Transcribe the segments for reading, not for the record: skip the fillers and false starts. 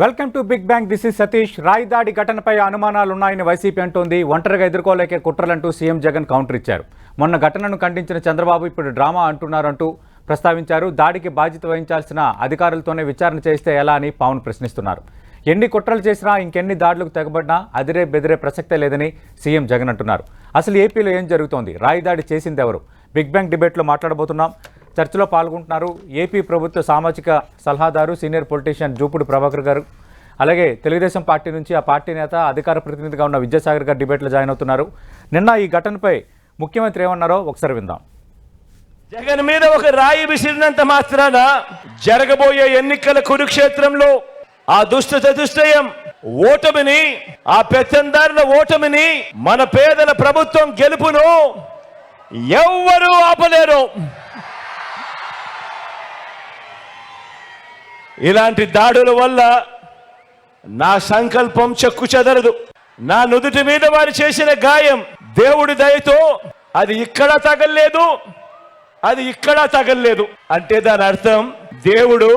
Welcome to big bang. This is Satish. రాయి దాడి ఘటనపై అనుమానాలున్నాయని వైసీపీ అంటోంది. ఒంటరిగా ఎదుర్కోలేకే కుట్రలంటూ సీఎం జగన్ కౌంటర్ ఇచ్చారు. మొన్న ఘటనను ఖండించిన చంద్రబాబు ఇప్పుడు డ్రామా అంటున్నారంటూ ప్రస్తావించారు. దాడికి బాధ్యత వహించాల్సిన అధికారులతోనే విచారణ చేస్తే ఎలా అని పవన్ ప్రశ్నిస్తున్నారు. ఎన్ని కుట్రలు చేసినా ఇంకెన్ని దాడులకు తెగబడినా అదిరే బెదిరే ప్రసక్తే లేదని సీఎం జగన్ అంటున్నారు. అసలు ఏపీలో ఏం జరుగుతోంది? రాయి దాడి చేసింది ఎవరు? బిగ్ బ్యాంగ్ డిబేట్లో మాట్లాడబోతున్నాం. చర్చలో పాల్గొంటున్నారు ఏపీ ప్రభుత్వ సామాజిక సలహాదారు సీనియర్ పొలిటీషియన్ జూపూడి ప్రభాకర్ గారు, అలాగే తెలుగుదేశం పార్టీ నుంచి ఆ పార్టీ నేత అధికార ప్రతినిధిగా ఉన్న విద్యాసాగర్ గారు డిబేట్లో జాయిన్ అవుతున్నారు. నిన్న ఈ ఘటనపై ముఖ్యమంత్రి ఏమన్నారో ఒకసారి విందాం. జగన్ మీద ఒక రాయి విసిరినంత మాత్రాన జరగబోయే ఎన్నికల కురుక్షేత్రంలో ఆ దుష్ట చతుష్టయం ఓటమిని, ఆ పెత్తందారుల ఓటమిని, మన పేదల ప్రభుత్వం గెలుపును ఎవ్వరూ ఆపలేరు. ఇలాంటి దాడుల వల్ల నా సంకల్పం చెక్కు చెదరదు. నా నుదుటి మీద వారు చేసిన గాయం దేవుడి దయతో అది ఇక్కడ తగల్లేదు, అది ఇక్కడ తగల్లేదు అంటే దాని అర్థం దేవుడు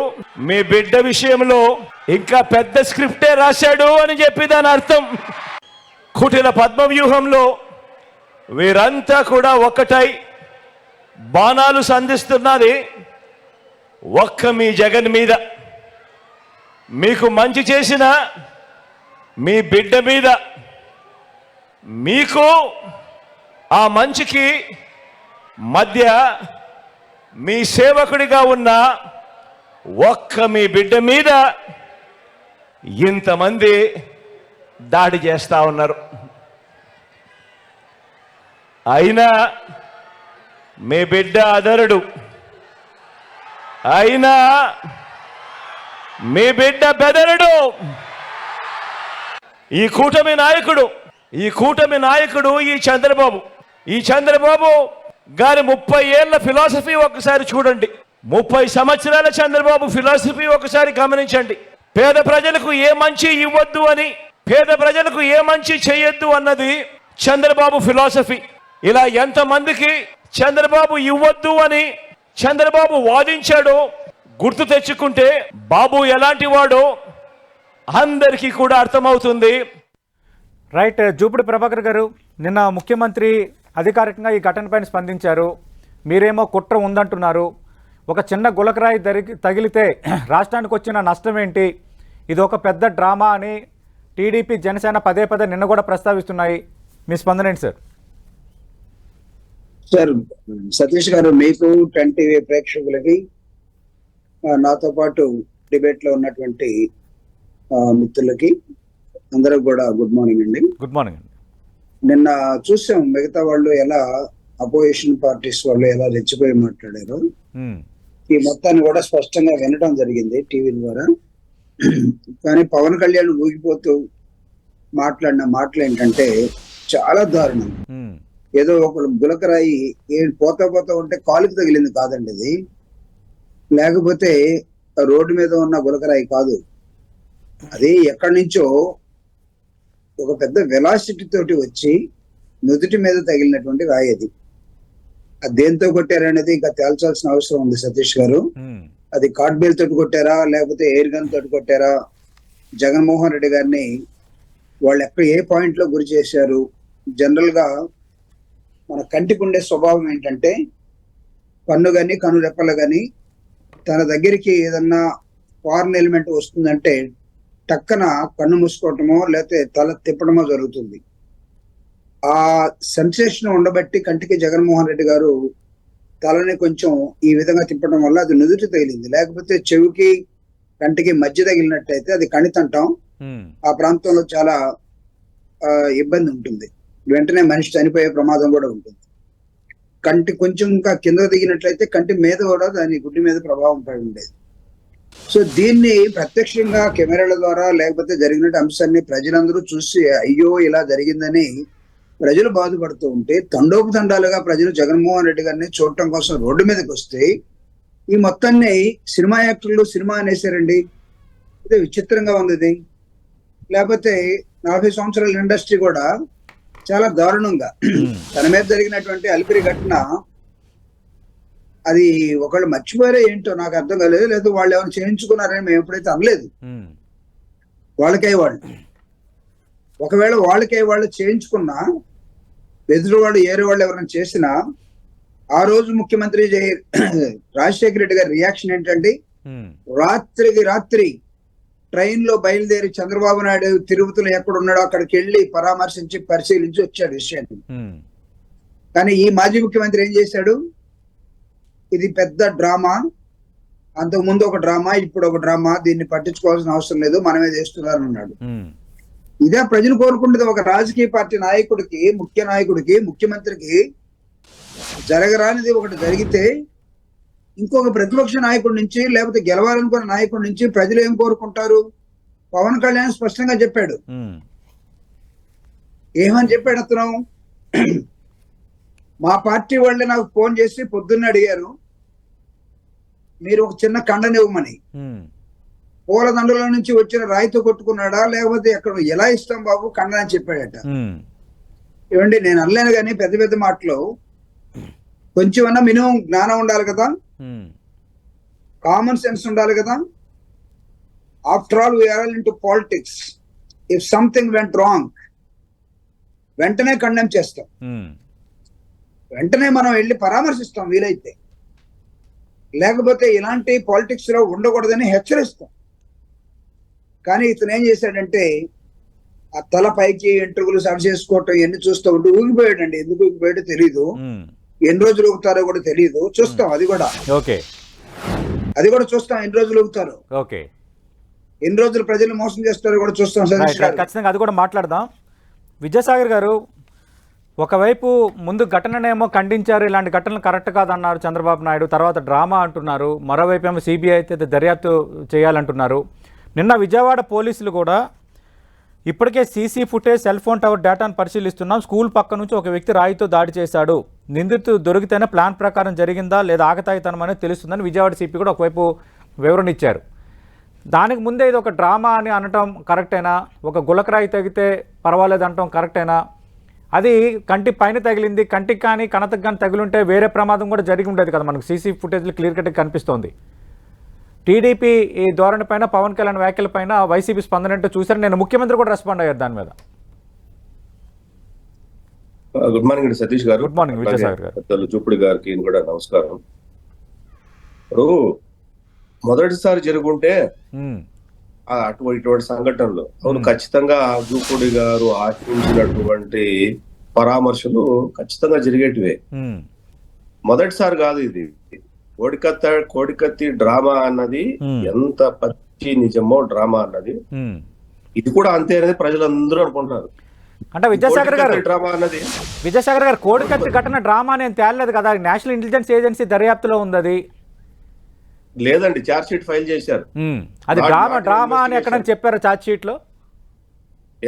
మీ బిడ్డ విషయంలో ఇంకా పెద్ద స్క్రిప్టే రాశాడు అని చెప్పి దాని అర్థం. కుటిల పద్మవ్యూహంలో వీరంతా కూడా ఒక్కటై బాణాలు సంధిస్తున్నది ఒక్క మీ జగన్ మీద. మీకు మంచి చేసిన మీ బిడ్డ మీద, మీకు ఆ మంచికి మధ్య మీ సేవకుడిగా ఉన్న ఒక్క మీ బిడ్డ మీద ఇంతమంది దాడి చేస్తా ఉన్నారు. అయినా మీ బిడ్డ అదరుడు, అయినా మీ బిడ్డ బెదరుడు. ఈ కూటమి నాయకుడు ఈ చంద్రబాబు గారి 30 ఏళ్ల ఫిలాసఫీ ఒకసారి చూడండి. 30 సంవత్సరాల చంద్రబాబు ఫిలాసఫీ ఒకసారి గమనించండి. పేద ప్రజలకు ఏ మంచి ఇవ్వద్దు అని, పేద ప్రజలకు ఏ మంచి చేయొద్దు అన్నది చంద్రబాబు ఫిలాసఫీ. ఇలా ఎంతమందికి చంద్రబాబు ఇవ్వద్దు అని చంద్రబాబు వాదించాడో గుర్తు తెచ్చుకుంటే బాబు ఎలాంటి వాడో అందరికీ కూడా అర్థమవుతుంది. రైట్. జూపూడి ప్రభాకర్ గారు, నిన్న ముఖ్యమంత్రి అధికారికంగా ఈ ఘటనపైన స్పందించారు. మీరేమో కుట్ర ఉందంటున్నారు. ఒక చిన్న గులకరాయి తగిలితే రాష్ట్రానికి వచ్చిన నష్టం ఏంటి? ఇది ఒక పెద్ద డ్రామా అని టీడీపీ జనసేన పదే నిన్న కూడా ప్రస్తావిస్తున్నాయి. మీ స్పందన ఏంటి సార్? సార్, సతీష్ గారు, మీకు 10 టీవీ ప్రేక్షకులకి, నాతో పాటు డిబేట్ లో ఉన్నటువంటి మిత్రులకి అందరూ కూడా గుడ్ మార్నింగ్ అండి. గుడ్ మార్నింగ్ అండి. నిన్న చూసాం మిగతా వాళ్ళు ఎలా, అపోజిషన్ పార్టీస్ వాళ్ళు ఎలా రెచ్చిపోయి మాట్లాడారు. ఈ మొత్తాన్ని కూడా స్పష్టంగా వినడం జరిగింది టీవీ ద్వారా. కానీ పవన్ కళ్యాణ్ ఊగిపోతూ మాట్లాడిన మాటలు ఏంటంటే చాలా దారుణం. ఏదో ఒక గులకరాయి పోతా ఉంటే కాలుకి తగిలింది కాదండి అది, లేకపోతే రోడ్డు మీద ఉన్న గులకరాయి కాదు, అది ఎక్కడి నుంచో ఒక పెద్ద వెలాసిటీ తోటి వచ్చి నుదుటి మీద తగిలినటువంటి రాయి. అది దేంతో కొట్టారనేది ఇంకా తేల్చాల్సిన అవసరం ఉంది సతీష్ గారు. అది కార్డ్బేల్ తోటి కొట్టారా, లేకపోతే ఎయిర్ గన్ తోటి కొట్టారా, జగన్మోహన్ రెడ్డి గారిని వాళ్ళు ఎక్కడ ఏ పాయింట్ లో గురి చేశారు? జనరల్ గా మన కంటికి ఉండే స్వభావం ఏంటంటే, పన్ను కానీ కనురెప్పలు కానీ తన దగ్గరికి ఏదన్నా ఫారెన్ ఎలిమెంట్ వస్తుందంటే టక్కన కన్ను మూసుకోవటమో లేకపోతే తల తిప్పడమో జరుగుతుంది. ఆ సెన్సేషన్ ఉండబట్టి కంటికి జగన్మోహన్ రెడ్డి గారు తలని కొంచెం ఈ విధంగా తిప్పడం వల్ల అది నుదుటి తగిలింది. లేకపోతే చెవికి కంటికి మధ్య తగిలినట్టయితే అది కణితంటాం. ఆ ప్రాంతంలో చాలా ఇబ్బంది ఉంటుంది, వెంటనే మనిషి చనిపోయే ప్రమాదం కూడా ఉంటుంది. కంటి కొంచెం ఇంకా కింద దిగినట్లయితే కంటి మీద కూడా దాని గుడ్డి మీద ప్రభావం పడి ఉండేది. సో దీన్ని ప్రత్యక్షంగా కెమెరాల ద్వారా లేకపోతే జరిగిన అంశాన్ని ప్రజలందరూ చూసి అయ్యో ఇలా జరిగిందని ప్రజలు బాధపడుతూ ఉంటే, తండోపతండాలుగా ప్రజలు జగన్మోహన్ రెడ్డి గారిని చూడటం కోసం రోడ్డు మీదకి వస్తే ఈ మొత్తాన్ని సినిమా యాక్టర్లు సినిమా అనేసారండి. ఇది విచిత్రంగా ఉంది ఇది. లేకపోతే 40 సంవత్సరాల ఇండస్ట్రీ కూడా చాలా దారుణంగా తన మీద జరిగినటువంటి అలిపిరి ఘటన అది ఒకళ్ళు మర్చిపోయారో ఏంటో నాకు అర్థం కాలేదు. లేదు వాళ్ళు ఏమైనా చేయించుకున్నారని మేము ఎప్పుడైతే అనలేదు. వాళ్ళకై వాళ్ళు. ఒకవేళ వాళ్ళకై వాళ్ళు చేయించుకున్నా, ఎదురు వాళ్ళు ఏరే వాళ్ళు ఎవరైనా చేసినా, ఆ రోజు ముఖ్యమంత్రి రాజశేఖర రెడ్డి గారి రియాక్షన్ ఏంటంటే, రాత్రికి రాత్రి ట్రైన్ లో బయలుదేరి చంద్రబాబు నాయుడు తిరుపతిలో ఎక్కడున్నాడో అక్కడికి వెళ్ళి పరామర్శించి పరిశీలించి వచ్చాడు విషయాన్ని. కానీ ఈ మాజీ ముఖ్యమంత్రి ఏం చేశాడు? ఇది పెద్ద డ్రామా, అంతకు ముందు ఒక డ్రామా, ఇప్పుడు ఒక డ్రామా, దీన్ని పట్టించుకోవాల్సిన అవసరం లేదు, మనమే చేస్తున్నారని అన్నాడు. ఇదే ప్రజలు కోరుకుంటుంది. ఒక రాజకీయ పార్టీ నాయకుడికి, ముఖ్య నాయకుడికి, ముఖ్యమంత్రికి జరగరానిది ఒకటి జరిగితే ఇంకొక ప్రతిపక్ష నాయకుడి నుంచి, లేకపోతే గెలవాలనుకున్న నాయకుడి నుంచి ప్రజలు ఏం కోరుకుంటారు? పవన్ కళ్యాణ్ స్పష్టంగా చెప్పాడు. ఏమని చెప్పాడు అతను? మా పార్టీ వాళ్ళే నాకు ఫోన్ చేసి పొద్దున్న అడిగారు, మీరు ఒక చిన్న కండనివ్వమని. పూలదండల నుంచి వచ్చిన రాయితో కొట్టుకున్నాడా, లేకపోతే ఎక్కడ ఎలా ఇస్తాం బాబు కండ అని చెప్పాడట. ఏమండి, నేను అనలేను కానీ పెద్ద పెద్ద మాటలు కొంచెమన్నా మినిమం జ్ఞానం ఉండాలి కదా, కామన్ సెన్స్ ఉండాలి కదా. After all we're all into politics. If something went wrong వెంటనే కండెమ్ చేస్తాం, వెంటనే మనం వెళ్ళి పరామర్శిస్తాం వీలైతే, లేకపోతే ఇలాంటి పాలిటిక్స్ లో ఉండకూడదని హెచ్చరిస్తాం. కానీ ఇతను ఏం చేశాడంటే, ఆ తల పైకి ఎంట్రుకులు సరి చేసుకోవటం ఇవన్నీ చూస్తూ ఉంటూ ఊగిపోయాడండి. ఎందుకు ఊగిపోయాడో తెలీదు, ఎన్ని రోజులు ఊగుతారో కూడా తెలియదు. చూస్తాం అది కూడా, చూస్తాం ఎన్ని రోజులు ఊగుతారో, ఎన్ని రోజులు ప్రజలు మోసం చేస్తారో కూడా చూస్తాం. ఖచ్చితంగా అది కూడా మాట్లాడదాం. విద్యాసాగర్ గారు, ఒకవైపు ముందు ఘటననేమో ఖండించారు, ఇలాంటి ఘటనలు కరెక్ట్ కాదన్నారు చంద్రబాబు నాయుడు, తర్వాత డ్రామా అంటున్నారు. మరోవైపు ఏమో సిబిఐ అయితే దర్యాప్తు చేయాలంటున్నారు. నిన్న విజయవాడ పోలీసులు కూడా ఇప్పటికే CC footage, cell phone tower డేటాను పరిశీలిస్తున్నాం, స్కూల్ పక్క నుంచి ఒక వ్యక్తి రాయితో దాడి చేశాడు, నిందితుడు దొరికితేనే ప్లాన్ ప్రకారం జరిగిందా లేదా ఆకతాయితనం అనేది తెలుస్తుందని విజయవాడ సిపి కూడా ఒకవైపు వివరణ ఇచ్చారు. దానికి ముందే ఇది ఒక డ్రామా అని అనటం కరెక్టేనా? ఒక గులకరాయి తగితే పర్వాలేదు అనటం కరెక్టేనా? అది కంటి పైన తగిలింది, కంటికి కానీ కణతకు కానీ తగిలింటే వేరే ప్రమాదం కూడా జరిగి ఉండేది కదా. మనకు సీసీ ఫుటేజ్లు క్లియర్ కట్గా కనిపిస్తోంది. టీడీపీ ఈ ధోరణి పైన, పవన్ కళ్యాణ్ వ్యాఖ్యల పైన వైసీపీ స్పందన ఏంటో చూశారు. నేను ముఖ్యమంత్రి కూడా రెస్పాండ్ అయ్యారు దాని మీద. గుడ్ మార్నింగ్ అండి సతీష్ గారు. గుడ్ మార్నింగ్ విజయసాగర్ గారు. చూపుడు గారికి కూడా నమస్కారం. ఇప్పుడు మొదటిసారి జరుగుంటే ఇటువంటి సంఘటనలు అవును ఖచ్చితంగా జూపుడి గారు ఆచరించినటువంటి పరామర్శలు ఖచ్చితంగా జరిగేటివే. మొదటిసారి కాదు ఇది. కోడికత్తి డ్రామా అన్నది ఎంత పచ్చి నిజమో డ్రామా అన్నది ఇది కూడా అంతే అనేది ప్రజలందరూ అనుకుంటున్నారు. అంటే విద్యాసాగర్ గారు, డ్రామా అన్నది విద్యాసాగర్ గారు, కోడికత్తి ఘటన డ్రామా నేను తేలలేదు కదా, నేషనల్ ఇంటెలిజెన్స్ ఏజెన్సీ దర్యాప్తులో ఉంది. అది లేదండి, ఛార్జ్ షీట్ ఫైల్ చేశారు. అది డ్రామా అని ఎక్కడని చెప్పారా ఛార్జ్ షీట్ లో?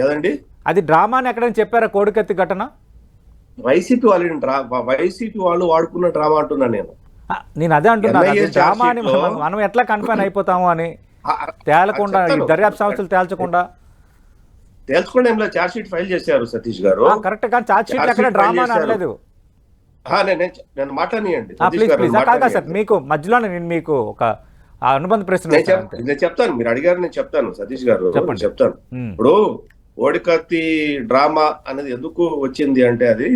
ఏదండి, అది డ్రామా అని ఎక్కడని చెప్పారా కోడికత్తి ఘటన? వైసీపీ వాళ్ళు వాడుకున్న డ్రామా అంటున్నా నేను అదే అంటున్నాను, డ్రామా అని మనం ఎట్లా కన్ఫైన్ అయిపోతాము అని తేలకుండా, దర్యాప్తు సంస్థలు తేల్చకుండా ఏం లేదు. ఛార్జ్ షీట్ ఫైల్ చేశారు సతీష్ గారు. కరెక్ట్, కానీ ఛార్జ్ షీట్ ఎక్కడ డ్రామా అని అనలేదు. నేను మాట్లాడియండి సార్, మీకు మధ్యలో నేను మీకు ఒక అనుబంధ ప్రశ్న నేను చెప్తాను, మీరు అడిగారు నేను చెప్తాను సతీష్ గారు, చెప్తాను. ఇప్పుడు కోడికత్తి డ్రామా అనేది ఎందుకు వచ్చింది అంటే, అది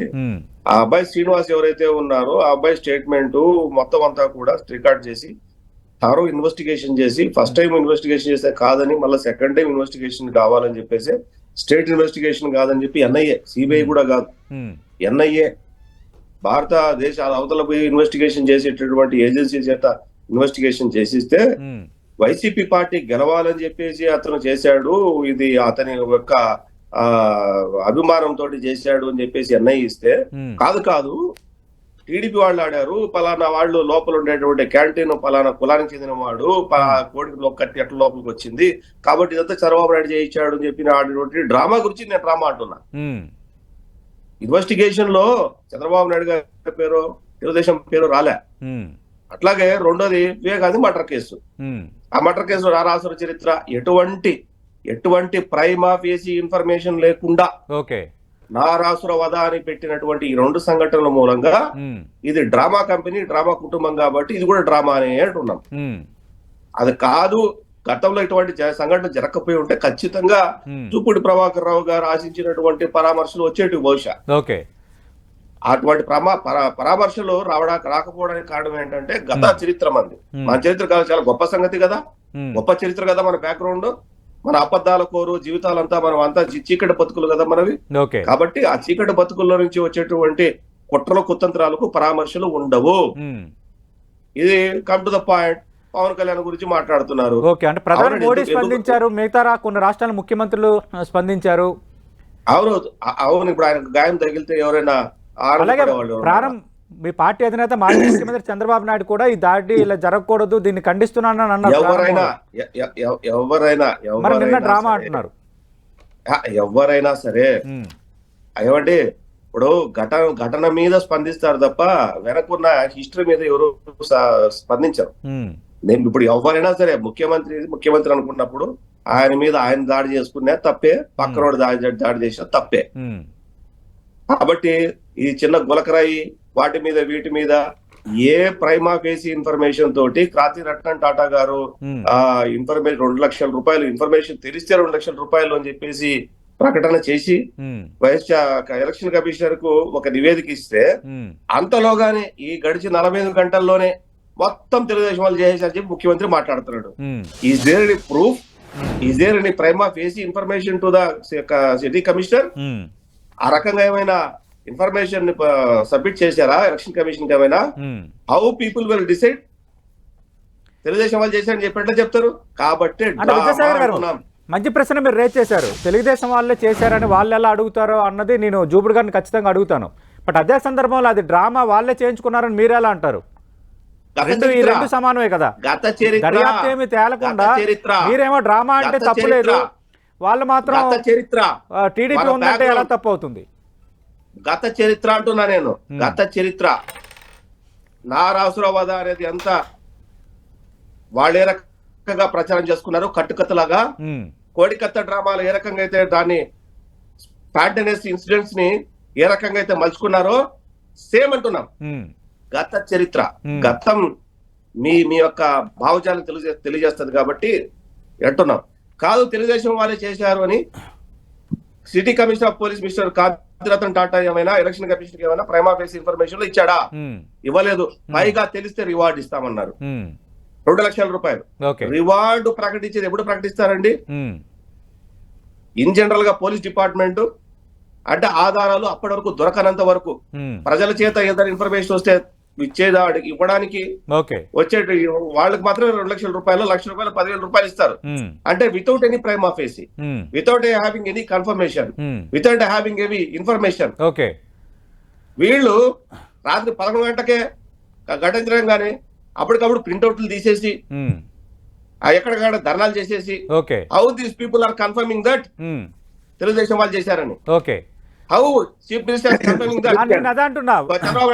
ఆ అబ్బాయి శ్రీనివాస్ ఎవరైతే ఉన్నారో ఆ అబ్బాయి స్టేట్మెంట్ మొత్తం అంతా కూడా రికార్డ్ చేసి థారో ఇన్వెస్టిగేషన్ చేసి, ఫస్ట్ టైం ఇన్వెస్టిగేషన్ చేస్తే కాదని మళ్ళీ సెకండ్ టైం ఇన్వెస్టిగేషన్ కావాలని చెప్పేసి, స్టేట్ ఇన్వెస్టిగేషన్ కాదని చెప్పి ఎన్ఐఏ, సిబిఐ కూడా కాదు, ఎన్ఐఏ భారతదేశ అవతల పోయి ఇన్వెస్టిగేషన్ చేసేటటువంటి ఏజెన్సీ చేత ఇన్వెస్టిగేషన్ చేసిస్తే వైసీపీ పార్టీ గెలవాలని చెప్పేసి అతను చేశాడు, ఇది అతని యొక్క అభిమానంతో చేశాడు అని చెప్పేసి ఎన్ఐ ఇస్తే, కాదు టీడీపీ వాళ్ళు ఆడారు, పలానా వాళ్ళు లోపల ఉండేటువంటి క్యాంటీన్ పలానా కులానికి చెందిన వాడు, కోడికి కత్తి ఎట్ల లోపలికి వచ్చింది కాబట్టి ఇదంతా చంద్రబాబు నాయుడు చేయించాడు అని చెప్పి ఆడినటువంటి డ్రామా గురించి నేను డ్రామా అంటున్నా. ఇన్వెస్టిగేషన్ లో చంద్రబాబు నాయుడు గారి పేరు, తెలుగుదేశం పేరు రాలే. అట్లాగే రెండోది వివేకాంది మర్డర్ కేసు. ఆ మర్డర్ కేసు రారాసుర చరిత్ర ఎటువంటి ప్రైమా ఫేసి ఇన్ఫర్మేషన్ లేకుండా నారాసుర వధ అని పెట్టినటువంటి ఈ రెండు సంఘటనల మూలంగా ఇది డ్రామా కంపెనీ, డ్రామా కుటుంబం కాబట్టి ఇది కూడా డ్రామా అని అంటున్నాం. అది కాదు, గతంలో ఇటువంటి సంఘటన జరగకపోయి ఉంటే ఖచ్చితంగా చూపుడి ప్రభాకర్ రావు గారు ఆశించినటువంటి పరామర్శలు వచ్చేటివి బహుశా. ఓకే, అటువంటి పరామర్శలు రాకపోవడానికి కారణం ఏంటంటే గత చరిత్ర మంది. మన చరిత్ర కాదు, చాలా గొప్ప సంగతి కదా, గొప్ప చరిత్ర కదా మన బ్యాక్గ్రౌండ్. మన అబద్ధాల కోరు జీవితాలంతా మనం అంతా చీకటి బతుకులు కదా మనవి. కాబట్టి ఆ చీకటి బతుకుల్లో నుంచి వచ్చేటువంటి కుట్రలు కుతంత్రాలకు పరామర్శలు ఉండవు. ఇది come to the point. Pawan Kalyan గురించి మాట్లాడుతున్నారు. ఓకే, అంటే ప్రధాని మోడీ స్పందించారు, మిగతా కొన్ని రాష్ట్రాల ముఖ్యమంత్రులు స్పందించారు. అవును, ఇప్పుడు ఆయన గాయం తగిలితే ఎవరైనా అలాగే మీ పార్టీ అధినేత మాజీ ముఖ్యమంత్రి చంద్రబాబు నాయుడు కూడా ఈ దాడి ఇలా జరగకూడదు, దీన్ని ఖండిస్తున్నానని అన్నారు. ఎవరైనా డ్రామా అంటున్నారు. ఎవరైనా సరే ఏమంటే ఇప్పుడు ఘటన మీద స్పందిస్తారు తప్ప వెనకున్న హిస్టరీ మీద ఎవరు స్పందించరు. నేను ఇప్పుడు ఎవరైనా సరే ముఖ్యమంత్రి అనుకున్నప్పుడు ఆయన దాడి చేసుకున్నా తప్పే, పక్కనోడు దాడి చేసినా తప్పే. కాబట్టి ఈ చిన్న గులకరాయి వాటి మీద వీటి మీద ఏ ప్రైమా ఫేసి ఇన్ఫర్మేషన్ తోటి క్రాంతి రత్నం టాటా గారు ఇన్ఫర్మేషన్ 2 లక్షల రూపాయలు ఇన్ఫర్మేషన్ తెలిస్తే 2 లక్షల రూపాయలు అని చెప్పేసి ప్రకటన చేసి ఎలక్షన్ కమిషనర్ కు ఒక నివేదిక ఇస్తే అంతలోగానే ఈ గడిచిన 45 గంటల్లోనే మొత్తం తెలుగుదేశం వాళ్ళు చేసేసరి చెప్పి ముఖ్యమంత్రి మాట్లాడుతున్నాడు. Is there any proof? Is there any prima facie information to the city commissioner? ఆ రకంగా ఏమైనా ఇన్ఫర్మేషన్ సబ్మిట్ చేశారా ఎలక్షన్ కమిషన్ కి? ఏమైనా how people will decide? Telugu Desam వాళ్ళు చేశారని చెప్పి చెప్తారు. కాబట్టి మంచి ప్రశ్న మీరు రేజ్ చేశారు. తెలుగుదేశం వాళ్ళే చేశారని వాళ్ళు ఎలా అడుగుతారో అన్నది నేను జూపుడు గారిని ఖచ్చితంగా అడుగుతాను. బట్ అదే సందర్భంలో అది డ్రామా వాళ్ళే చేయించుకున్నారని మీరు ఎలా అంటారు? ఈ రెండు సమానమే కదా. దర్యాప్తు ఏమి తేలకుండా మీరేమో డ్రామా అంటే తప్పులేదు, వాళ్ళు మాత్రం టీడీపీ ఉందంటే ఎలా తప్పు అవుతుంది? గత చరిత్ర అంటున్నా నేను. గత చరిత్ర నారాసురవద అనేది ఎంత వాళ్ళు ఏ రకంగా ప్రచారం చేసుకున్నారు, కట్టుకథలాగా కోడికత్త డ్రామాలు ఏ రకంగా అయితే దాన్ని స్పాంటేనియస్ ఇన్సిడెంట్స్ ని ఏ రకంగా అయితే మలుచుకున్నారో సేమ్ అంటున్నాం. గత చరిత్ర, గతం మీ యొక్క భావజాలను తెలియజేస్తుంది కాబట్టి అంటున్నాం. కాదు తెలుగుదేశం వాళ్ళే చేశారు అని city commissioner of police mister Kanthirathnam టాటా ఏమైనా ఎలక్షన్ కమిషన్ ఏమైనా ప్రైమా ఫేసి ఇన్ఫర్మేషన్ ఇచ్చాడా? ఇవ్వలేదు. పైగా తెలిస్తే రివార్డ్ ఇస్తామన్నారు. 2 లక్షల రూపాయలు రివార్డు ప్రకటించేది ఎప్పుడు ప్రకటిస్తారండి? ఇన్ జనరల్ గా పోలీస్ డిపార్ట్మెంట్ అంటే ఆధారాలు అప్పటి వరకు దొరకనంత వరకు ప్రజల చేత ఏదైనా ఇన్ఫర్మేషన్ వస్తే ఇవ్వడానికి వచ్చే వాళ్ళకి మాత్రమే 2 లక్షల రూపాయలు, 1 లక్ష రూపాయలు, 10,000 రూపాయలు ఇస్తారు. అంటే without any prima facie, without having any confirmation, without having any information. వీళ్ళు రాత్రి 11 గంటకే ఘటించడంగానే అప్పటికప్పుడు ప్రింట్అవుట్లు తీసేసి ఎక్కడికక్కడ ధర్నాలు చేసేసి how these people are confirming that Telugu Desam వాళ్ళు చేశారని. How chief minister confirming that? నేను అదే అంటున్నా,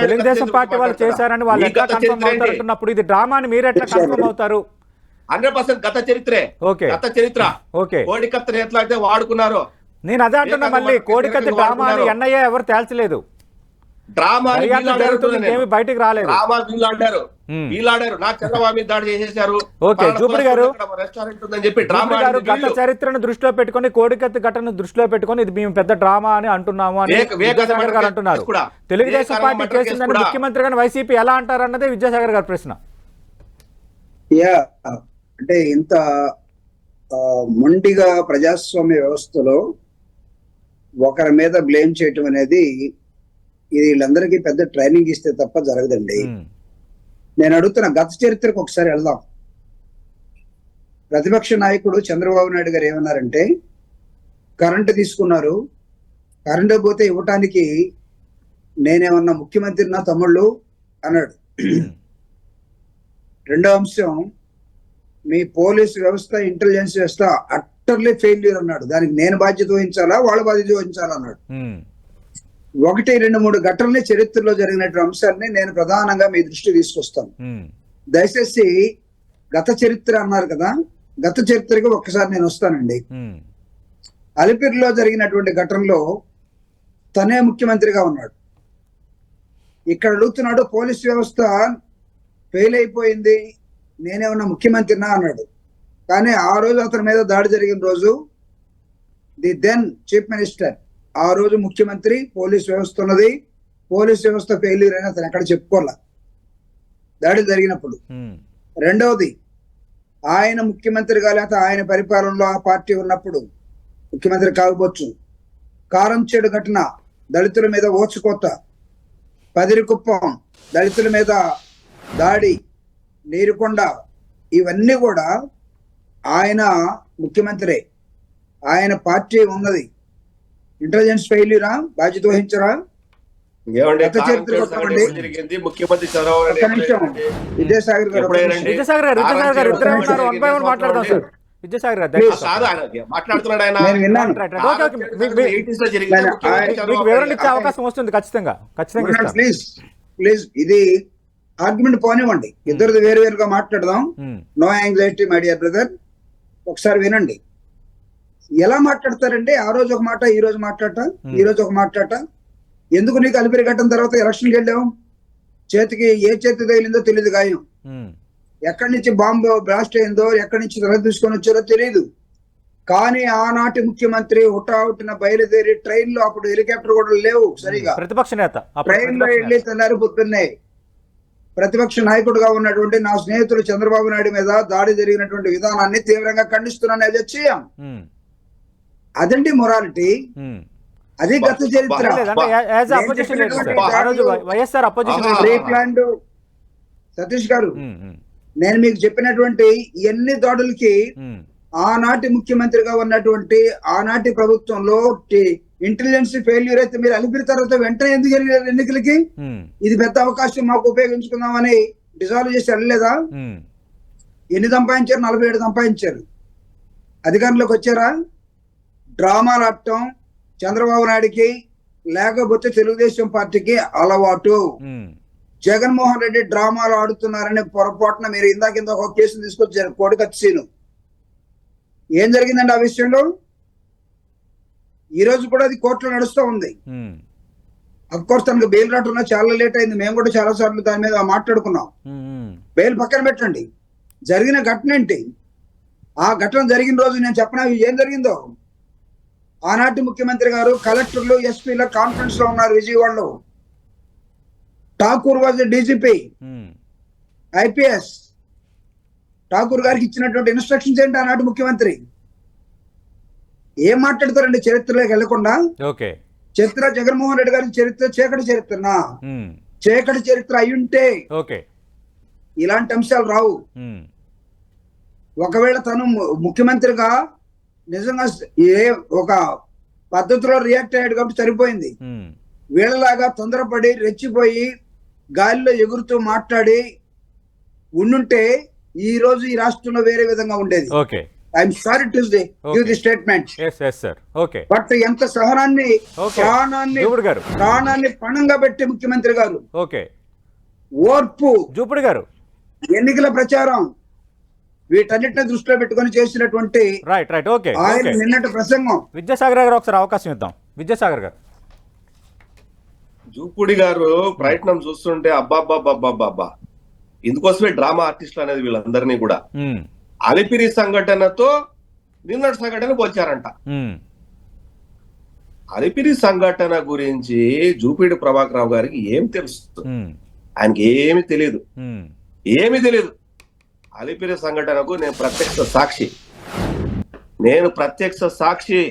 తెలుగుదేశం పార్టీ వాళ్ళు చేశారని వాళ్ళు ఎట్లా కన్ఫర్మ్ అవుతారంటున్నప్పుడు ఇది డ్రామా అని మీరు ఎట్లా కన్ఫర్మ్ అవుతారు? 100% గత చరిత్రే. గత చరిత్ర కోడికత్తని ఎట్లా అయితే వాడుకున్నారో నేను అదే అంటున్నా. మళ్ళీ కోడికత్తి డ్రామా అని ఎన్ఐఏ ఎవరు తేల్చలేదు. డ్రామా బయటకు రాలేదు. వీళ్ళాడారు. నాకు చంద్రబాబు మీద దాడి చేసేశారు. రెస్టారెంట్ ఉందని చెప్పి డ్రామా గత చరిత్రను దృష్టిలో పెట్టుకుని కోడికత్తి ఘటన దృష్టిలో పెట్టుకుని ఇది మేము పెద్ద డ్రామా అని అంటున్నాము అని విద్యాసాగర్ గారు అంటున్నారు. తెలుగుదేశం పార్టీ చేసిందని ముఖ్యమంత్రి గారు వైసీపీ ఎలా అంటారు అన్నదే విద్యాసాగర్ గారి ప్రశ్న. అంటే ఇంత మొండిగా ప్రజాస్వామ్య వ్యవస్థలో ఒకరి మీద బ్లేమ్ చేయటం అనేది ఇది వీళ్ళందరికీ పెద్ద ట్రైనింగ్ ఇస్తే తప్ప జరగదండి. నేను అడుగుతున్న గత చరిత్రకు ఒకసారి వెళ్దాం. ప్రతిపక్ష నాయకుడు చంద్రబాబు నాయుడు గారు ఏమన్నారంటే కరెంటు తీసుకున్నారు, కరెంటు పోతే ఇవ్వటానికి నేనేమన్నా ముఖ్యమంత్రి నా తమ్ముళ్ళు అన్నాడు. రెండో అంశం, మీ పోలీసు వ్యవస్థ, ఇంటెలిజెన్స్ వ్యవస్థ అట్టర్లీ ఫెయిల్యూర్ అన్నాడు. దానికి నేను బాధ్యత వహించాలా, వాళ్ళ బాధ్యత వహించాలా అన్నాడు. 1, 2, 3 ఘటనలే చరిత్రలో జరిగినటువంటి అంశాలని నేను ప్రధానంగా మీ దృష్టి తీసుకొస్తాను. దయచేసి గత చరిత్ర అన్నారు కదా, గత చరిత్రకి ఒక్కసారి నేను వస్తానండి. అలిపిరిలో జరిగినటువంటి ఘటనలో తనే ముఖ్యమంత్రిగా ఉన్నాడు. ఇక్కడ అడుగుతున్నాడు పోలీస్ వ్యవస్థ ఫెయిల్ అయిపోయింది, నేనేమన్నా ముఖ్యమంత్రినా అన్నాడు. కానీ ఆ రోజు అతని మీద దాడి జరిగిన రోజు ది దెన్ చీఫ్ మినిస్టర్, ఆ రోజు ముఖ్యమంత్రి, పోలీస్ వ్యవస్థ ఉన్నది, పోలీస్ వ్యవస్థ ఫెయిల్యూర్ అయినా అతను ఎక్కడ చెప్పుకోలే దాడి జరిగినప్పుడు. రెండవది, ఆయన ముఖ్యమంత్రిగా లేకపోతే ఆయన పరిపాలనలో ఆ పార్టీ ఉన్నప్పుడు ముఖ్యమంత్రి కాకపోవచ్చు, కారంచేడు ఘటన, దళితుల మీద ఓచుకోత, పదిరికుప్పం దళితుల మీద దాడి, నీరుకొండ, ఇవన్నీ కూడా ఆయన ముఖ్యమంత్రి, ఆయన పార్టీ ఉన్నది. ఇంటెలిజెన్స్ ఫెయిల్యూరా, బాధ్యత వహించరా? ఏమండి, గత చరిత్ర కారం కొట్టండి. చేడు సంఘటన జరిగింది, ముఖ్యమంత్రి చంద్రబాబు నాయుడు ఒక్క నిమిషం, విద్యాసాగర్ గారు ఒక్క ఎప్పుడైనా నిమిషం. విద్యాసాగర్ గారు ఇద్దరే ఉన్నారు. వన్ బై వన్ మాట్లాడదాం సార్. విద్యాసాగర్ గారు దయచేసి కాదు ఆయన మాట్లాడుతున్నాడు ఆయన. నేను విన్నాను. Right, right. Okay, okay. మీకు వివరణ ఇచ్చే అవకాశం వస్తుంది ఖచ్చితంగా ఇస్తాను. ప్లీజ్ ఇది ఆర్గ్యుమెంట్ పోనివ్వండి, ఇద్దరిది వేరు వేరుగా మాట్లాడదాం. No anxiety my dear brother. ఒకసారి వినండి. ఎలా మాట్లాడతారండి? ఆ రోజు ఒక మాట, ఈ రోజు మాట్లాడట, ఈ రోజు ఒక మాట్లాడట. ఎందుకు నీకు అలిపిరి ఘటన తర్వాత ఎలక్షన్కి వెళ్ళావు? చేతికి ఏ చేతి తగిలిందో తెలియదు గాయం, ఎక్కడి నుంచి బాంబు బ్లాస్ట్ అయిందో, ఎక్కడి నుంచి తల తీసుకొని వచ్చారో తెలియదు. కానీ ఆనాటి ముఖ్యమంత్రి హుటాహుటిన బయలుదేరి ట్రైన్ లో, అప్పుడు హెలికాప్టర్ కూడా లేవు సరిగా, ప్రతిపక్ష నేత ట్రైన్ లో వెళ్ళి తెల్లారి పొద్దున్నాయి. ప్రతిపక్ష నాయకుడుగా ఉన్నటువంటి నా స్నేహితుడు చంద్రబాబు నాయుడు మీద దాడి జరిగినటువంటి విధానాన్ని తీవ్రంగా ఖండిస్తున్నాను. అది చేయం, అదండి మొరాలిటీ, అది గత చరిత్ర. సతీష్ గారు, నేను మీకు చెప్పినటువంటి ఎన్ని దాడులకి ఆనాటి ముఖ్యమంత్రిగా ఉన్నటువంటి ఆనాటి ప్రభుత్వంలో ఇంటెలిజెన్స్ ఫెయిల్యూర్ అయితే మీరు అలిపిరి తర్వాత వెంటనే ఎందుకు జరిగిన ఎన్నికలకి? ఇది పెద్ద అవకాశం, మాకు ఉపయోగించుకుందామని డిజాల్వ్ చేసి వెళ్ళలేదా? ఎన్ని సంపాదించారు? 47 సంపాదించారు. అధికారంలోకి వచ్చారా? డ్రామాలు ఆడటం చంద్రబాబు నాయుడికి, లేకపోతే తెలుగుదేశం పార్టీకి అలవాటు. జగన్మోహన్ రెడ్డి డ్రామాలు ఆడుతున్నారని పొరపాటున మీరు ఇందాక ఒక కేసును తీసుకొచ్చారు, కోడికత్తి సీను. ఏం జరిగిందండి ఆ విషయంలో? ఈ రోజు కూడా అది కోర్టులో నడుస్తూ ఉంది. అఫ్కోర్స్ తనకు బెయిల్ రావడం చాలా లేట్ అయింది, మేము కూడా చాలా సార్లు దాని మీద మాట్లాడుకున్నాం. బెయిల్ పక్కన పెట్టండి, జరిగిన ఘటన ఏంటి? ఆ ఘటన జరిగిన రోజు నేను చెప్పనా ఏం జరిగిందో? ఆనాటి ముఖ్యమంత్రి గారు కలెక్టర్లు, ఎస్పీల కాన్ఫరెన్స్ లో ఉన్నారు విజయవాడలో. Thakur was DGP, IPS. Thakur గారికి ఇచ్చినటువంటి ఇన్స్ట్రక్షన్స్ ఏంటి ఆనాటి ముఖ్యమంత్రి? ఏం మాట్లాడతారండి చరిత్రలోకి వెళ్లకుండా? చరిత్ర జగన్మోహన్ రెడ్డి గారి చరిత్ర చీకటి చరిత్రనా? చీకటి చరిత్ర అయ్యుంటే ఇలాంటి అంశాలు రావు. ఒకవేళ తను ముఖ్యమంత్రిగా నిజంగా ఒక పద్ధతిలో రియాక్ట్ అయ్యాడు కాబట్టి సరిపోయింది. వీళ్ళలాగా తొందరపడి రెచ్చిపోయి గాలిలో ఎగురుతూ మాట్లాడి ఉండుంటే ఈ రోజు ఈ రాష్ట్రంలో వేరే విధంగా ఉండేది. I'm sorry to give the statement. But ఎంత సహనాన్ని, ప్రాణాన్ని పణంగా పెట్టి ముఖ్యమంత్రి గారు, ఓర్పు, ఎన్నికల ప్రచారం, వీటన్నిటిని దృష్టిలో పెట్టుకొని చేసినటువంటి ఆయన నిన్నటి ప్రసంగం. విద్యాసాగర్ గారు ఒకసారి అవకాశం ఇద్దాం. విద్యాసాగర్ గారు. జూపుడి గారు ప్రయత్నం చూస్తుంటే అబ్బాబ్బాబ్బాబ్బా, ఇందుకోసమే డ్రామా ఆర్టిస్టులు అనేది వీళ్ళందరినీ కూడా అలిపిరి సంఘటనతో నిన్నటి సంఘటన పోల్చారంట. అలిపిరి సంఘటన గురించి జూపిడి ప్రభాకర్ రావు గారికి ఏం తెలుసు? ఆయనకి ఏమి తెలియదు, ఏమి తెలియదు. అలిపిరి సంఘటనకు నేను ప్రత్యక్ష సాక్షి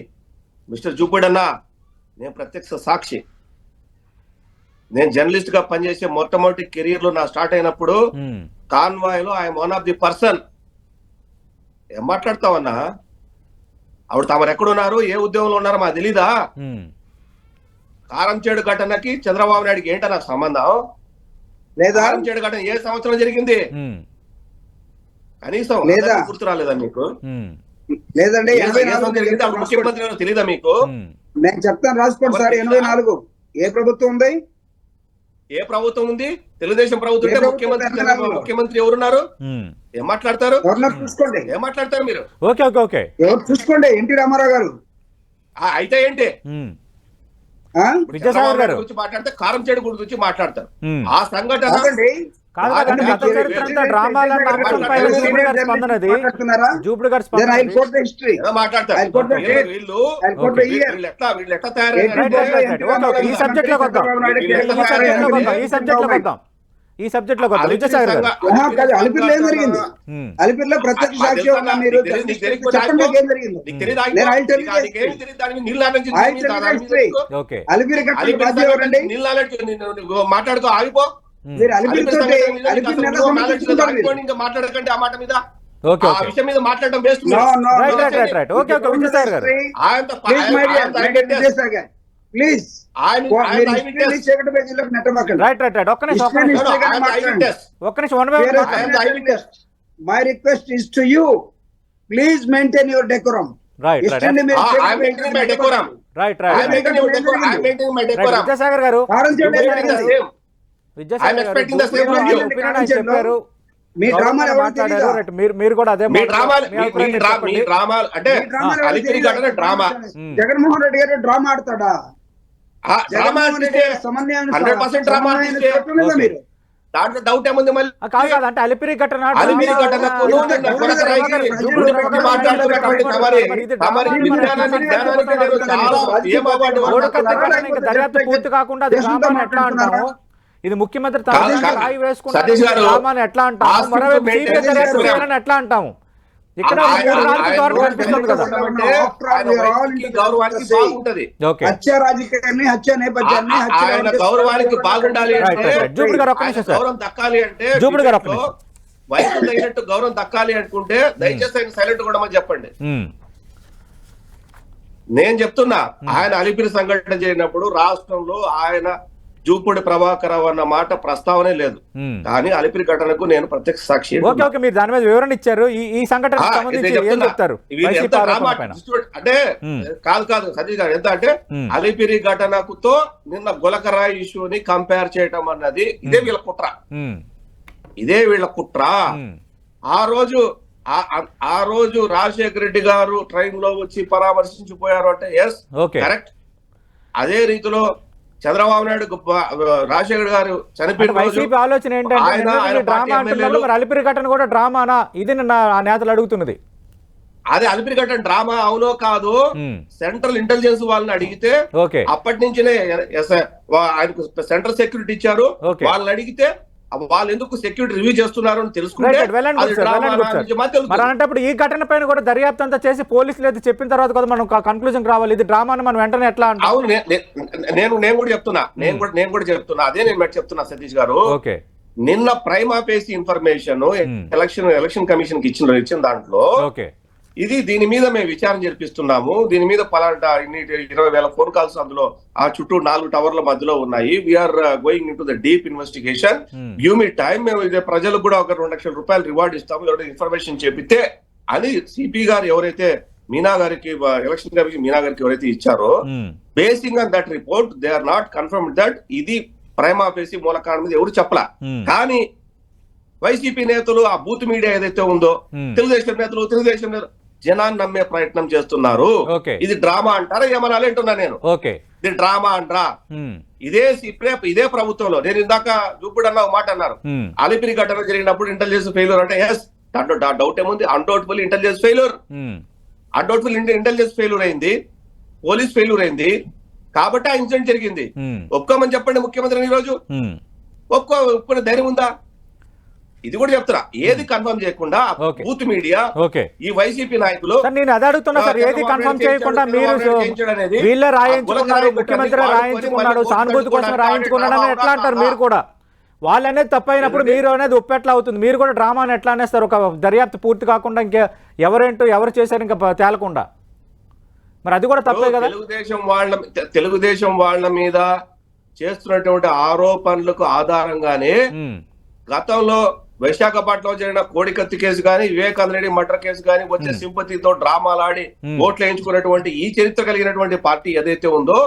మిస్టర్ జూపిడన్నా, నేను ప్రత్యక్ష సాక్షి. నేను జర్నలిస్ట్ గా పనిచేసే మొట్టమొదటి కెరీర్ లో నా స్టార్ట్ అయినప్పుడు కాన్వాయ్ లో I'm one of the person. ఏం మాట్లాడతావన్నా? ఆవిడ తమరు ఎక్కడున్నారు, ఏ ఉద్యోగంలో ఉన్నారో మాకు తెలీదా? కారంచేడు ఘటనకి చంద్రబాబు నాయుడికి ఏంటన్నా సంబంధం? లేదా కారంచేడు ఘటన ఏ సంవత్సరం జరిగింది? కనీసం గుర్తు రాలేదా మీకు? లేదండి, ముఖ్యమంత్రి తెలీదా మీకు? నేను చెప్తాను, రాసుకోండి సార్. 84 ఏ ప్రభుత్వం ఉంది? ఏ ప్రభుత్వం ఉంది? తెలుగుదేశం ప్రభుత్వం. ముఖ్యమంత్రి ఎవరున్నారు? ఏం మాట్లాడతారు? చూసుకోండి, ఏం మాట్లాడతారు మీరు? ఎవరు చూసుకోండి. ఎన్టీ రామారావు గారు. అయితే ఏంటి? విద్యాసాగర్ గారు గురించి మాట్లాడితే కారంచేడు గురించి మాట్లాడతారు. ఆ సంఘటన కాదు కాదండి, గత చరిత్ర అంతా డ్రామాలన్న అంశంపై జూపుడు గారి స్పందనది. జూపుడు గారి స్పందన ఏదో మాట్లాడతారు. I'll quote the date. వీళ్ళు I'll quote the year. వీళ్ళు ఎట్లా తయారయ్యారు right, right, right. Okay, okay. ఈ సబ్జెక్ట్ లోకి వద్దాం. ఈ సబ్జెక్ట్ లోకి వద్దాం. విద్యాసాగర్ గారు. కాదు, అలిపిరిలో ఏం జరిగింది? అలిపిరిలో ప్రత్యక్ష సాక్షి ఉన్నా మీరు. చెప్పండి ఏం జరిగింది? నేను I'll tell you the history. Okay. Alipiri కట్టిన బాధ్యత ఎవరండి? మాట్లాడుకో ఆగిపో. మీరు అలిపిరి తోటి అలిపిరి ఎలా సమర్థించుకుంటారు మీరు? ఇంకా మాట్లాడకండి ఆ మాట మీద. ఓకే, ఆ ఓకే. విషయం మీద మాట్లాడడం best. No, no, right, no. Right, right, right. Okay, okay. Vidyasagar గారు. Please, my dear Vijayasagar, please. మీరు history ని చీకటి పేజీలోకి నెట్టమాకండి. Right, right, right. ఒక్క నిమిషం, ఒక్క నిమిషం. ఒక్క నిమిషం. వన్ బై వన్ మాట్లాడండి. My request is to you, please maintain your decorum. Right, right, History ని మీరు చీకటి I'm maintaining my decorum. Right, right, right. Vidyasagar గారు, విద్యాసాగర్ గారు expecting the same from you. Opinion ఆయన చెప్పారు. మీ డ్రామాలు ఎవరు మాట్లాడారు. తెలీదా? రైట్, మీరు కూడా అదే మీ మాట్లాడారు. మీ డ్రామాలు అభిప్రాయం మీ చెప్పండి. డ్రామాలు అంటే మీ డ్రామాలు ఎవరు అలిపిరి తెలీదా? ఘటన డ్రామా. జగన్మోహన్ రెడ్డి గారు డ్రామా ఆడతాడా? జగన్మోహన్ రెడ్డి గారు సమన్వయాన్ని 100% డ్రామా సమన్వయాన్ని ఆడిస్తే చెప్పలేదా మీరు? దాంట్లో డౌట్ ఏముంది మళ్ళీ? కాదు కాదు, అంటే అలిపిరి ఘటన అలిపిరి ఘటనకు మాట్లాడుతున్నటువంటి దర్యాప్తు పూర్తి కాకుండా అది డ్రామాని ఎట్లా అంటాము? ఇది ముఖ్యమంత్రి రాయి వేసుకుంటారు సతీష్ గారు, డ్రామాని ఎట్లా అంటాము? మరోవైపు సిబిఐ దర్యాప్తు చేయాలని ఎట్లా అంటాము? ఇక్కడ కనిపిస్తుంది కదా. గౌరవానికి బాగుంటది. ఓకే, హత్య రాజకీయాన్ని, హత్య నేపథ్యాన్ని, ఆయన గౌరవానికి బాగుండాలి అంటే, జూపుడు గారు ఒక్క నిమిషం సార్. గౌరవం దక్కాలి అంటే, జూపుడు గారు ఒక్క నిమిషం. వయసు తగినట్టు గౌరవం దక్కాలి అనుకుంటే దయచేసి ఆయన సైలెంట్ కూడా చెప్పండి. నేను చెప్తున్నా, ఆయన అలిపిరి సంఘటన జరిగినప్పుడు రాష్ట్రంలో ఆయన జూపుడి ప్రభాకర్ రావు అన్న మాట ప్రస్తావనే లేదు. కానీ అలిపిరి ఘటనకు నేను ప్రత్యక్ష సాక్షి. Okay, okay. మీరు దాని మీద వివరణ ఇచ్చారు. ఈ సంఘటన సంబంధించి ఏం చెప్తారు? అంటే కాదు సతీష్ గారు, ఎంత అంటే అలిపిరి ఘటనకుతో నిన్న గులకరాయి ఇష్యూని కంపేర్ చేయటం అన్నది ఇదే వీళ్ళ కుట్ర. ఇదే వీళ్ళ కుట్ర. ఆ రోజు రాజశేఖర రెడ్డి గారు ట్రైన్ లో వచ్చి పరామర్శించిపోయారు అంటే ఎస్ కరెక్ట్. అదే రీతిలో చంద్రబాబు నాయుడు రాజశేఖర్ గారు చనిపోయిన వైసీపీ ఆలోచన ఏంటంటే డ్రామా అంటున్నారు, మరి అలిపిరి ఘటన కూడా డ్రామానా? ఇది నిన్న ఆ నేతలు అడుగుతున్నది. అదే అలిపిరి ఘటన డ్రామా అవునో కాదు సెంట్రల్ ఇంటెలిజెన్స్ వాళ్ళని అడిగితే అప్పటి నుంచినే ఆయనకు సెంట్రల్ సెక్యూరిటీ ఇచ్చారు. వాళ్ళని అడిగితే వాళ్ళు ఎందుకు సెక్యూరిటీ రివ్యూ చేస్తున్నారు అని తెలుసుకుంటే మరి అలాంటప్పుడు ఈ ఘటన పైన కూడా దర్యాప్తు అంతా చేసి పోలీసులు అయితే చెప్పిన తర్వాత కూడా మనం కన్క్లూజన్ రావాలి. ఇది డ్రామాని మనం వెంటనే ఎట్లా అంటే? అవును, నేను కూడా చెప్తున్నా. అదే నేను చెప్తున్నా సతీష్ గారు. నిన్న prima facie information election commission కి ఇచ్చిన దాంట్లో ఇది దీని మీద మేము విచారణ జరిపిస్తున్నాము. దీని మీద పలానా 20,000 ఫోన్ కాల్స్ అందులో ఆ చుట్టూ 4 టవర్ల మధ్యలో ఉన్నాయి. We're going into the deep investigation. Give me time. మేము ఇదే ప్రజలకు కూడా ఒక 2 లక్షల రూపాయలు రివార్డ్ ఇస్తాము ఎవరైతే ఇన్ఫర్మేషన్ చెప్పితే అని సిపి గారు ఎవరైతే మీనా గారికి ఎలక్షన్ కమిషన్ మీనా గారికి ఎవరైతే ఇచ్చారో, basing on that report they are not confirm that ఇది ప్రైమా ఫేసి మూల కారణం మీద ఎవరు చెప్పలా. కానీ వైసీపీ నేతలు ఆ బూత్ మీడియా ఏదైతే ఉందో, తెలుగుదేశం నేతలు జనాన్ని నమ్మే ప్రయత్నం చేస్తున్నారు. ఇది డ్రామా అంటారా ఏమనాలి అంటున్నా నేను. ఇది డ్రామా అంటారా? ఇదే ప్రభుత్వంలో నేను ఇందాక చూపుడు అన్న మాట అన్నారు, అలిపిరి ఘటన జరిగినప్పుడు ఇంటెలిజెన్స్ ఫెయిల్యూర్ అంటే ఎస్, దాంట్లో డౌట్ ఏముంది? అన్డౌట్ఫుల్ ఇంటెలిజెన్స్ ఫెయిల్యూర్. ఇంటెలిజెన్స్ ఫెయిల్యూర్ అయింది, పోలీస్ ఫెయిల్యూర్ అయింది కాబట్టి ఆ ఇన్సిడెంట్ జరిగింది. ఒప్పుకోమని చెప్పండి ముఖ్యమంత్రిని ఈరోజు. ఒప్పుకునే ధైర్యం ఉందా? ఇది కూడా చెప్తున్నా, ఏది కన్ఫర్మ్ చేయకుండా బూత్ మీడియా ఈ వైసీపీ నాయకులు. నేను అదే అడుగుతున్నా సార్, ఏది కన్ఫర్మ్ చేయకుండా మీరు వీళ్ళే రాయించుకున్నారు, ముఖ్యమంత్రి రాయించుకున్నాడు, సానుభూతి కోసం రాయించుకున్నాడు అని ఎట్లా అంటారు? మీరు కూడా వాళ్ళు అనేది తప్పైనప్పుడు మీరు అనేది ఒప్పెట్లా అవుతుంది? మీరు కూడా డ్రామాని ఎట్లా అనేస్తారు? ఒక దర్యాప్తు పూర్తి కాకుండా ఇంకా ఎవరేంటో ఎవరు చేశారు ఇంకా తేలకుండా, మరి అది కూడా తప్పే కదా. తెలుగుదేశం వాళ్ళ మీద చేస్తున్నటువంటి ఆరోపణలకు ఆధారంగానే గతంలో విశాఖపట్నంలో జరిగిన కోడికత్తి కేసు కానీ, వివేకానంద రెడ్డి మర్డర్ కేసు కానీ వచ్చే సింపతితో డ్రామాలాడి ఓట్లు వేయించుకున్నటువంటి ఈ చరిత్ర కలిగినటువంటి పార్టీ ఏదైతే ఉందో,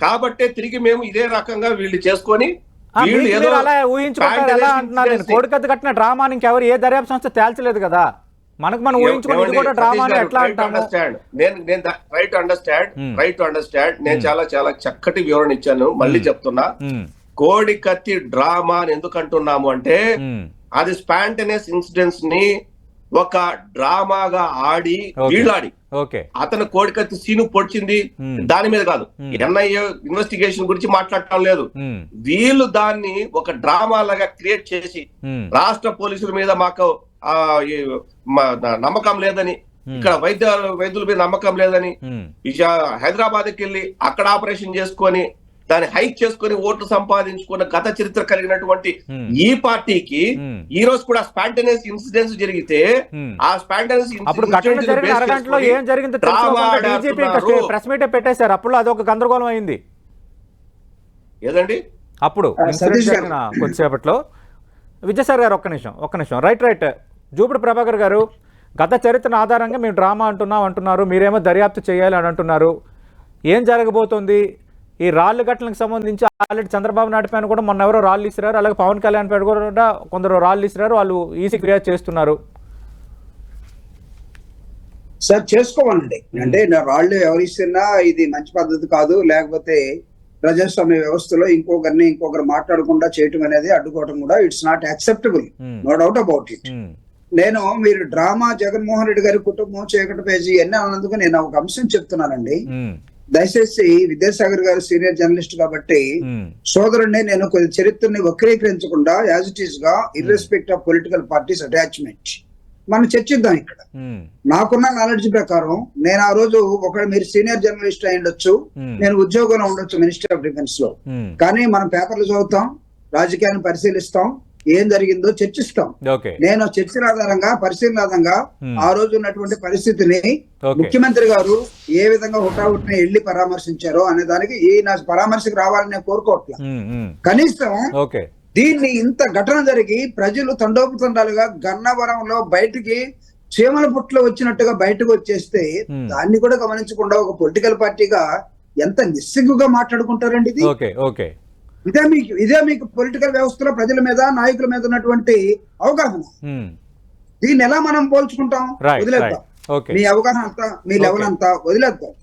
కాబట్టే తిరిగి మేము ఇదే రకంగా వీళ్ళు చేసుకొని అలా ఊహించుకుంటారు. ఎలా అంటున్నారు? నేను కోడికత్తి కట్టిన డ్రామాని ఇంకెవరు ఏ దర్యాప్తు సంస్థ తేల్చలేదు కదా, మనకు మనం ఊహించుకుని ఇది కూడా డ్రామాని ఎట్లా అంటాము? Right to understand. నేను చాలా చక్కటి వివరణ ఇచ్చాను, మళ్ళీ చెప్తున్నా. కోడి కత్తి డ్రామా అని ఎందుకు అంటున్నాము అంటే అది స్పాంటనియస్ ఇన్సిడెంట్స్ ని ఒక డ్రామాగా ఆడి వీళ్ళాడి అతను కోడికత్తి సీను పొడిచింది దాని మీద కాదు, ఎన్ఐఏ ఇన్వెస్టిగేషన్ గురించి మాట్లాడటం లేదు. వీళ్ళు దాన్ని ఒక డ్రామా లాగా క్రియేట్ చేసి రాష్ట్ర పోలీసుల మీద మాకు నమ్మకం లేదని, ఇక్కడ వైద్యుల మీద నమ్మకం లేదని, హైదరాబాద్కి వెళ్ళి అక్కడ ఆపరేషన్ చేసుకొని దాన్ని హైక్ చేసుకుని ఓట్లు సంపాదించుకున్న గత చరిత్ర కలిగినటువంటి ఈ పార్టీకి ఈ రోజు కూడా స్పాంటనియస్ ఇన్సిడెంట్స్ జరిగితే ఆ స్పాంటనియస్ ప్రెస్ మీట్ పెట్టేశారు. అప్పుడు అదొక గందరగోళం అయింది ఏదండి. అప్పుడు కొద్దిసేపట్లో విజయసాయి గారు ఒక్క నిమిషం రైట్ జూపుడు ప్రభాకర్ గారు, గత చరిత్ర ఆధారంగా మేము డ్రామా అంటున్నారు, మీరేమో దర్యాప్తు చేయాలి అని అంటున్నారు. ఏం జరగబోతోంది? ఈ రాళ్ళు ఘటనలకు సంబంధించి ఆల్రెడీ చంద్రబాబు నాయుడు పైన కూడా మొన్న ఎవరో రాళ్ళు ఇస్తున్నారు, అలాగే పవన్ కళ్యాణ్ పైన కూడా కొందరు రాళ్ళు ఇస్తున్నారు, వాళ్ళు ఈసీ ఫిర్యాదు చేస్తున్నారు. సార్ చేసుకోవాలండి, అంటే రాళ్ళు ఎవరు ఇస్తున్నా ఇది మంచి పద్ధతి కాదు, లేకపోతే ప్రజాస్వామ్య వ్యవస్థలో ఇంకొకరు మాట్లాడకుండా చేయటం అనేది అడ్డుకోవడం కూడా it's not acceptable, no doubt about it. నేను మీరు డ్రామా జగన్మోహన్ రెడ్డి గారి కుటుంబం చీకటి పేజీ ఎన్ని అన్నందుకు నేను ఒక అంశం చెప్తున్నానండి. దయచేసి విద్యాసాగర్ గారు సీనియర్ జర్నలిస్ట్ కాబట్టి సోదరుడిని నేను కొద్ది చరిత్రని వక్రీకరించకుండా యాజ్ ఇట్ ఈస్ గా ఇర్రెస్పెక్ట్ ఆఫ్ పొలిటికల్ పార్టీస్ అటాచ్మెంట్ మనం చర్చిద్దాం. ఇక్కడ నాకున్న నాలెడ్జ్ ప్రకారం నేను ఆ రోజు మీరు సీనియర్ జర్నలిస్ట్ అయి ఉండొచ్చు, నేను ఉద్యోగంలో ఉండొచ్చు మినిస్టర్ ఆఫ్ డిఫెన్స్ లో, కానీ మనం పేపర్లు చదువుతాం, రాజకీయాన్ని పరిశీలిస్తాం, ఏం జరిగిందో చర్చిస్తాం. నేను చర్చల ఆధారంగా పరిశీలన ఆధారంగా ఆ రోజు ఉన్నటువంటి పరిస్థితిని ముఖ్యమంత్రి గారు ఏ విధంగా హుటాహుటిని వెళ్లి పరామర్శించారో అనే దానికి నా పరామర్శకు రావాలని నేను కోరుకోవట్లేదు. కనీసం దీన్ని ఇంత ఘటన జరిగి ప్రజలు తండోపతండాలుగా గన్నవరంలో బయటికి చీమల పుట్లో వచ్చినట్టుగా బయటకు వచ్చేస్తే దాన్ని కూడా గమనించకుండా ఒక పొలిటికల్ పార్టీగా ఎంత నిస్సిగ్గుగా మాట్లాడుకుంటారండి ఇది. ఇదే మీకు పొలిటికల్ వ్యవస్థలో ప్రజల మీద నాయకుల మీద ఉన్నటువంటి అవగాహన. దీన్ని ఎలా మనం పోల్చుకుంటాం? వదిలేద్దాం, మీ అవగాహన అంతా మీ లెవెల్ అంతా వదిలేద్దాం.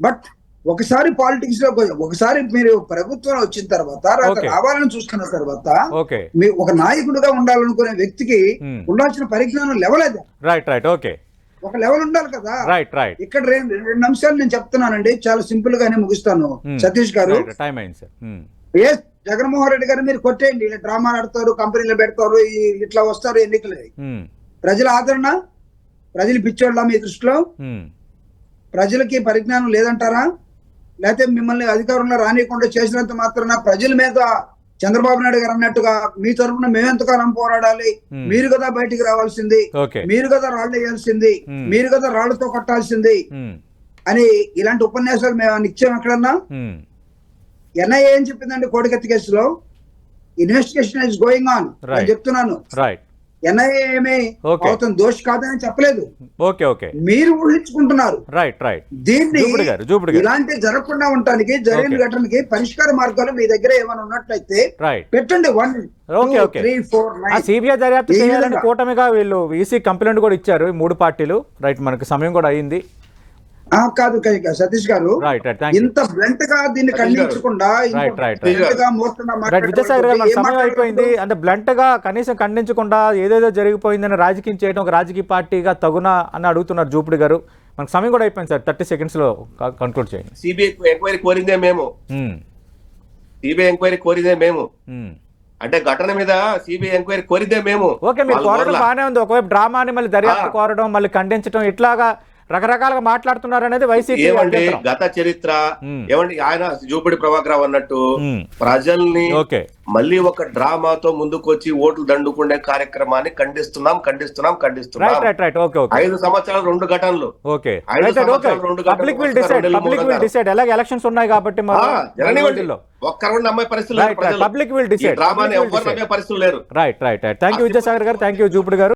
బట్ ఒకసారి పాలిటిక్స్ లో ఒకసారి మీరు ప్రభుత్వం వచ్చిన తర్వాత రావాలని చూస్తున్న తర్వాత మీ ఒక నాయకుడిగా ఉండాలనుకునే వ్యక్తికి ఉండాల్సిన పరిజ్ఞానం లెవెల్ అది. ఒక లెవెల్ ఉండాలి కదా. ఇక్కడ రెండు అంశాలు నేను చెప్తున్నానండి, చాలా సింపుల్ గానే ముగిస్తాను. సతీష్ గారు, జగన్మోహన్ రెడ్డి గారు మీరు కొట్టేయండి, ఇలా డ్రామాలు ఆడతారు, కంపెనీలు పెడతారు, ఇట్లా వస్తారు ఎన్నికలు, ప్రజల ఆదరణ, ప్రజలు పిచ్చోళ్ళ మీ దృష్టిలో? ప్రజలకి పరిజ్ఞానం లేదంటారా? లేకపోతే మిమ్మల్ని అధికారంలో రానియకుండా చేసినంత మాత్రాన ప్రజల మీద చంద్రబాబు నాయుడు గారు అన్నట్టుగా మీ తరఫున మేమెంతకాలం పోరాడాలి, మీరు కదా బయటికి రావాల్సింది, మీరు కదా రాళ్ళు వేయాల్సింది, మీరు కదా రాళ్లతో కొట్టాల్సింది అని ఇలాంటి ఉపన్యాసాలు మేము నిత్యం ఎక్కడన్నా? ఎన్ఐఏ ఏం చెప్పిందండి కోడికత్తి కేసులో? ఇన్వెస్టిగేషన్ ఇస్ గోయింగ్ ఆన్ అని చెప్తున్నాను. ఎన్ఐఏ ఏమి అవుతుంది దోషి కాదని చెప్పలేదు, మీరు ఊహించుకుంటున్నారు. దీన్ని ఇలాంటి జరగకుండా ఉండటానికి జరిగిన ఘటనకి పరిష్కార మార్గాలు మీ దగ్గర ఏమైనా ఉన్నట్లయితే పెట్టండి. 1, 2, 3, 4, సిబిఐ దర్యాప్తు చేయాలని కూటమిగా వీళ్ళు ఈసీ కంప్లైంట్ కూడా ఇచ్చారు, 3 పార్టీలు. మనకి సమయం కూడా అయింది. కాదు సతీష్ గారు, ఇంత బ్లంట్ గా దీన్ని ఖండించకుండా సమయం అయిపోయింది. అంటే బ్లంట్ గా కనీసం ఖండించకుండా ఏదేదో జరిగిపోయిందని రాజకీయం చేయడం ఒక రాజకీయ పార్టీగా తగునా అని అడుగుతున్నారు జూపుడి గారు. మనకు సమయం కూడా అయిపోయింది సార్, 30 seconds లో కన్క్లూడ్ చేయండి. సిబిఐ ఎంక్వైరీ కోరిందే మేము, అంటే ఘటన మీద సిబిఐ ఎంక్వైరీ కోరిదే మేము. ఓకే, మీరు కోరడం బాగానే ఉంది. ఒకవైపు డ్రామాని మళ్ళీ దర్యాప్తు కోరడం, మళ్ళీ ఖండించడం, ఇట్లాగా రకరకాలుగా మాట్లాడుతున్నారు అనేది వైసీపీ. ఏమండి గత చరిత్ర, ఏమండి ఆయన జూపిడి ప్రభాకర్ రావు అన్నట్టు ప్రజల్ని మళ్ళీ ఒక డ్రామాతో ముందుకు వచ్చి ఓట్లు దండుకునే కార్యక్రమాన్ని ఖండిస్తున్నాం. 5 సంవత్సరాలు 2 ఘటనలు. Public will decide. ఎలాగ ఎలక్షన్స్ ఉన్నాయి కాబట్టి ఒక్కరు నమ్మే పరిస్థితులు లేరు. Public will decide. డ్రామాని ఎవరు నమ్మే పరిస్థితులు లేరు. రైట్. థ్యాంక్ యూ విజయసాగర్ గారు, థ్యాంక్ యూ జూపుడి గారు.